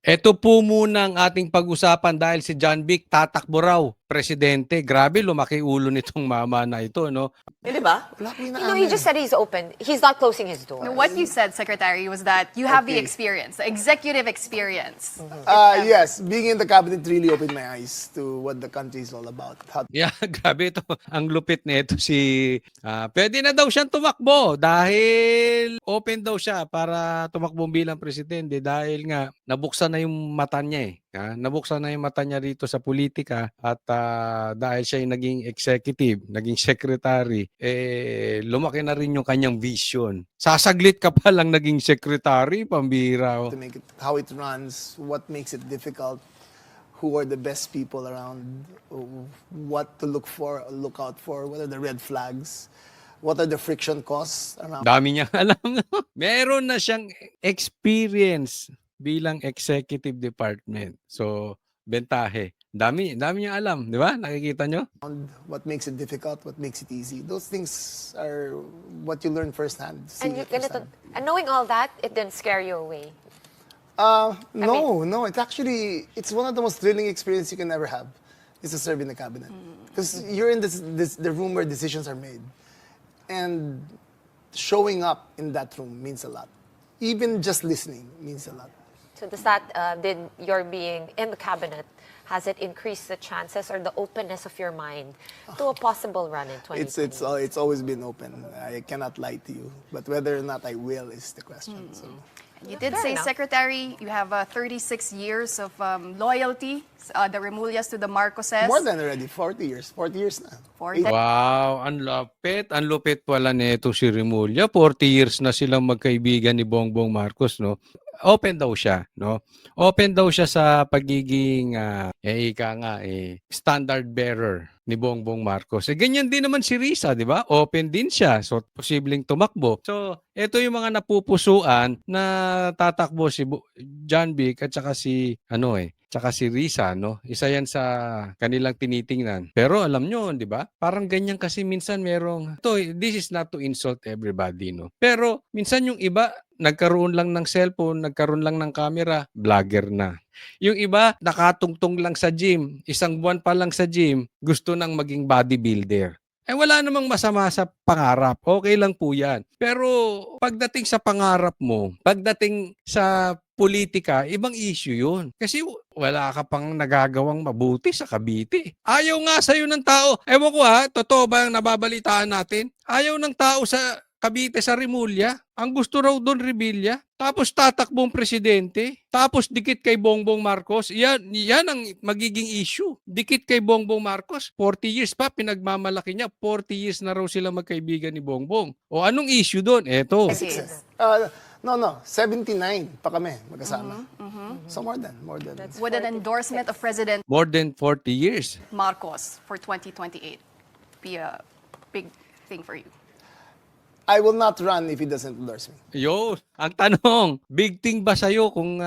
Ito po muna ang ating pag-usapan dahil si John Vic tatakbo raw, presidente. Grabe, lumaki ulo nitong mama na ito, no? Hindi ba? Wala ko You inaano know, he just said he's open. He's not closing his door. No, what you said, Secretary, was that you have the Okay. experience, the executive experience. Yes, being in the cabinet really opened my eyes to what the country is all about. Yeah, grabe ito. Ang lupit nito si pwede na daw siyang tumakbo dahil open daw siya para tumakbo bilang presidente dahil nga nabuksan na yung mata niya eh. Nabuksan na yung mata niya rito sa politika at dahil siya yung naging executive, naging secretary, lumaki na rin yung kanyang vision. Sasaglit ka pa lang naging secretary, pambira. To make it how it runs, what makes it difficult, who are the best people around, what to look for, look out for, what are the red flags, what are the friction costs around. Dami niyang alam. Meron na siyang experience bilang executive department. So, bentahe. Dami niyang alam, di ba? Nakikita nyo? What makes it difficult, what makes it easy. Those things are what you learn firsthand. See And, it ganito, firsthand. and knowing all that, it didn't scare you away. No, it's one of the most thrilling experiences you can ever have, is to serve in the cabinet. Because you're in the room where decisions are made. And showing up in that room means a lot. Even just listening means a lot. So does that, did your being in the cabinet, has it increased the chances or the openness of your mind to a possible run in 2020? It's always been open. I cannot lie to you. But whether or not I will is the question. So. You did Fair say, enough. Secretary, you have 36 years of loyalty, the Remulias to the Marcoses. More than already, 40 years. 40 years na. 40. Wow, ang lupit. Ang lupit pala nito si Remulla. 40 years na silang magkaibigan ni Bongbong Marcos, no? Open daw siya, no? Open daw siya sa pagiging standard bearer ni Bongbong Marcos. Ganyan din naman si Risa, di ba? Open din siya. So, posibleng tumakbo. So, ito yung mga napupusuan na tatakbo si John Vic at saka si tsaka si Risa, no? Isa yan sa kanilang tinitingnan. Pero alam nyo, di ba? Parang ganyan kasi minsan merong, this is not to insult everybody, no? Pero minsan yung iba, nagkaroon lang ng cellphone, nagkaroon lang ng camera, vlogger na. Yung iba, nakatungtong lang sa gym, isang buwan pa lang sa gym, gusto nang maging bodybuilder. Wala namang masama sa pangarap. Okay lang po yan. Pero pagdating sa pangarap mo, pagdating sa politika, ibang issue yun. Kasi wala ka pang nagagawang mabuti sa Cavite. Ayaw nga sa'yo ng tao. Ewan ko totoo ba yung nababalitaan natin? Ayaw ng tao sa Cavite, sa Remulla. Ang gusto raw doon, Revilla. Tapos tatakbong presidente. Tapos dikit kay Bongbong Marcos. Yan ang magiging issue. Dikit kay Bongbong Marcos. 40 years pa, pinagmamalaki niya. 40 years na raw sila magkaibigan ni Bongbong. O anong issue doon? Eto. Yes. No, 79 pa kami magkasama. So more than. Would an endorsement of President More than 40 years. Marcos for 2028 be a big thing for you? I will not run if he doesn't endorse me. Yo, ang tanong, big thing ba sa'yo kung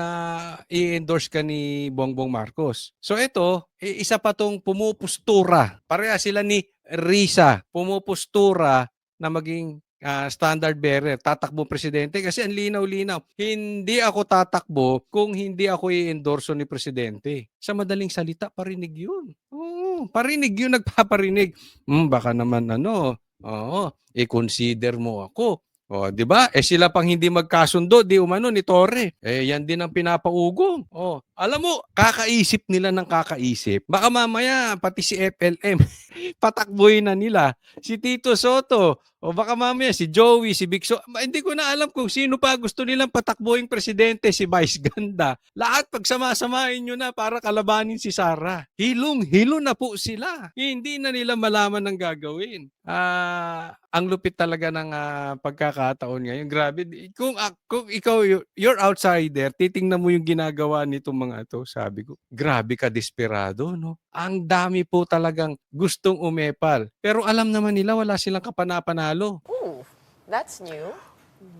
i-endorse ka ni Bongbong Marcos? So ito, isa pa tong pumupustura. Pareha sila ni Risa, pumupustura na maging standard bearer, tatakbo presidente kasi ang linaw-linaw. Hindi ako tatakbo kung hindi ako i-endorso ni presidente. Sa madaling salita, parinig yun. Oo, parinig yun, nagpaparinig. Baka naman i-consider mo ako. O, di ba? Sila pang hindi magkasundo, di umano ni Torre. Yan din ang pinapaugong. Alam mo, kakaisip nila ng kakaisip. Baka mamaya, pati si FLM, patakbuhin na nila. Si Tito Soto, o baka mamaya si Joey, si Bigso. Hindi ko na alam kung sino pa gusto nilang patakbuhin presidente, si Vice Ganda. Lahat pagsamasamahin nyo na para kalabanin si Sara. Hilong-hilo na po sila. Hindi na nila malaman ng gagawin. Ang lupit talaga ng pagkakataon ngayon. Grabe. Kung ikaw, you're outsider, titingnan mo yung ginagawa nitong mga to, sabi ko, grabe ka desperado, no? Ang dami po talagang gustong umepal. Pero alam naman nila, wala silang kapanapanalo. Ooh, that's new.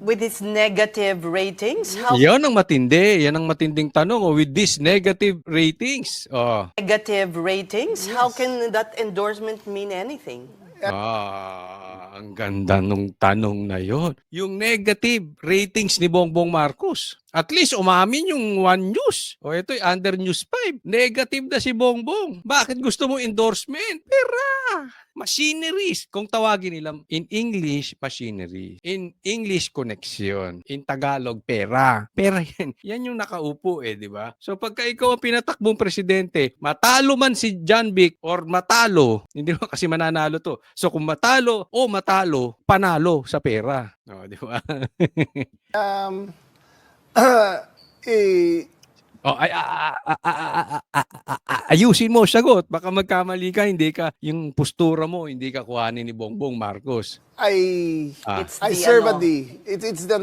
With its negative ratings, how Yan ang matindi. Yan ang matinding tanong. With these negative ratings. negative ratings, how can that endorsement mean anything? Ang ganda nung tanong na yon. Yung negative ratings ni Bongbong Marcos. At least umamin yung One News. O ito, under News 5. Negative na si Bongbong. Bakit gusto mo endorsement? Pera! Machineries. Kung tawagin nila in English, machinery. In English, connection. In Tagalog, pera. Pera yan. Yan yung nakaupo di ba? So pagka ikaw ang pinatakbong presidente, matalo man si John Vic or matalo, hindi mo kasi mananalo to. So kung matalo o matalo, panalo sa pera. O, di ba? Eh, Oh, ayusin mo, sagot. Baka magkamali ka, hindi ka, yung postura mo, hindi ka kuhanin ni Bongbong Marcos. I It's I the serve ano, at the it's the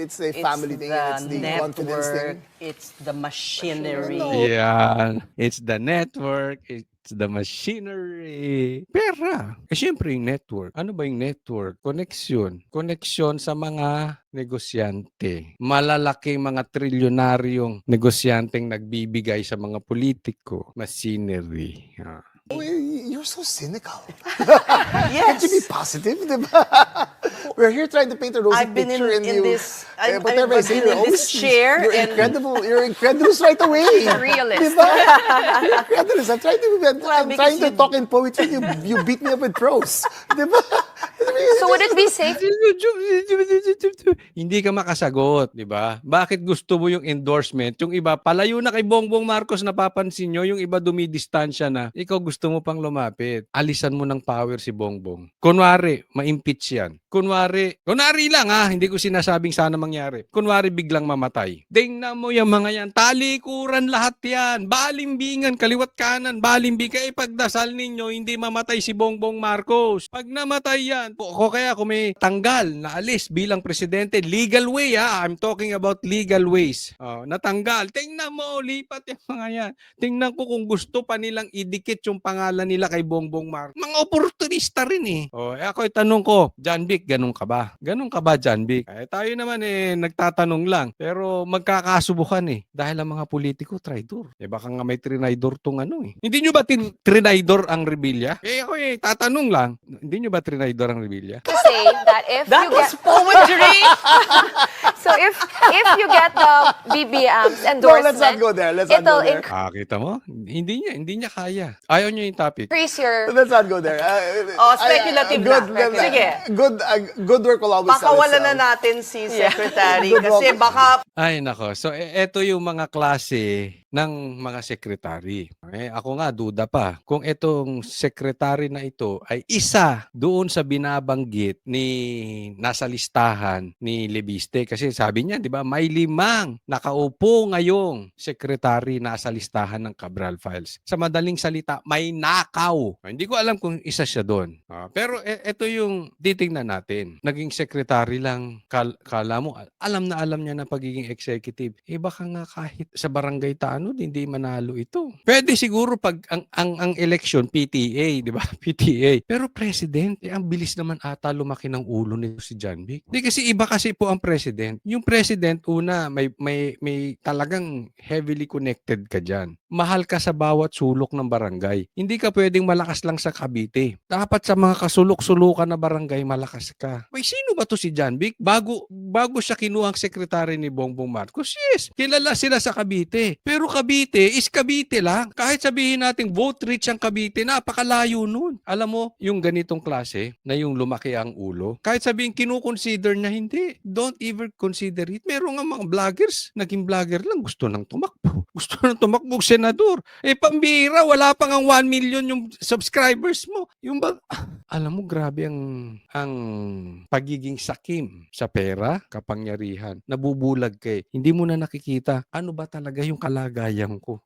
it's a family thing and it's the confidence network, thing. it's the machinery. Yan. It's the network, it's the machinery. Pera. Siyempre yung network. Ano ba yung network? Connection. Connection sa mga negosyante. Malalaking mga trilyonaryong negosyanteng nagbibigay sa mga politiko. Machinery. Oh, you're so cynical. Yes. Can't you be positive, diba? We're here trying to paint a rosy I've been picture in you. this- I've whatever I been say, in you're this always chair You're and- incredible. You're incredulous right away. a realist. Diba? You're incredulous. I'm trying to Well, I'm trying to because talk in poetry. You beat me up with prose. Diba? So would it be safe? Hindi ka makasagot, di ba? Bakit gusto mo yung endorsement? Yung iba, palayo na kay Bongbong Marcos, napapansin nyo, yung iba dumidistansya na. Ikaw gusto mo pang lumapit. Alisan mo ng power si Bongbong. Kunwari, ma-impeach yan. Kunwari lang hindi ko sinasabing sana mangyari. Kunwari biglang mamatay. Tingnan mo yung mga yan. Talikuran lahat yan. Balimbingan, kaliwat kanan, balimbingan. Ipagdasal ninyo, hindi mamatay si Bongbong Marcos. Pag namatay yan, kaya kung may tanggal, naalis bilang presidente, legal way I'm talking about legal ways. Natanggal. Tingnan mo, lipat yung mga yan. Tingnan ko kung gusto pa nilang idikit yung pangalan nila kay Bongbong Marcos. Mga oportunista rin ako itanong ko, John Vic, ganun ka ba? Ganun ka ba, John Vic? Tayo naman nagtatanong lang. Pero magkakasubukan dahil ang mga politiko, traidor. Baka nga may trinaidor tong Hindi nyo ba trinaidor ang Rebilla? Ako tatanong lang. Hindi nyo ba trinaidor ang Rebilla? To say that if That you was get poetry. so if you get the BBM's No, endorsement, let's not go there. Let's not it'll go there. Kita mo? Hindi niya kaya. Ayaw niya yung topic. increase your Let's not go there. Speculative good, na. Sige. Good work will always Baka sell wala na itself. natin si Secretary Good kasi luck. baka Ay nako. So eto yung mga klase ng mga sekretary. Ako nga duda pa kung itong sekretary na ito ay isa doon sa binabanggit ni nasa listahan ni Lebiste kasi sabi niya 'di ba may 5 nakaupo ngayong sekretary nasa listahan ng Cabral Files. Sa madaling salita, may nakaw. Hindi ko alam kung isa siya doon. Pero ito yung titingnan natin. Naging sekretary lang kala mo alam niya na pagiging executive. Baka nga kahit sa barangay Tanod hindi manalo ito. Pwede siguro pag ang election PTA, 'di ba? PTA. Pero president, ang bilis naman ata lumaki ng ulo nito si John Vic. Hindi kasi iba kasi po ang president. Yung president una may talagang heavily connected ka diyan. Mahal ka sa bawat sulok ng barangay. Hindi ka pwedeng malakas lang sa Cavite. Dapat sa mga kasulok-sulukan na barangay malakas ka. Sino ba to si John Vic? Bago siya kinuhang sekretary ni Bongbong Marcos. Yes, kilala sila sa Cavite. Pero Cavite is Cavite lang. Kahit sabihin natin vote rich ang Cavite, napakalayo nun. Alam mo, yung ganitong klase na yung lumaki ang ulo, kahit sabihin kinukonsider na hindi, don't even consider it. Meron nga mga vloggers, naging vlogger lang, gusto nang tumakbo. Gusto nang tumakbo senador. Pambira, wala pang ang 1 million yung subscribers mo. Yung ba, alam mo, grabe ang pagiging sakim sa pera, kapangyarihan. Nabubulag ka Hindi mo na nakikita, ano ba talaga yung kalagayan ko?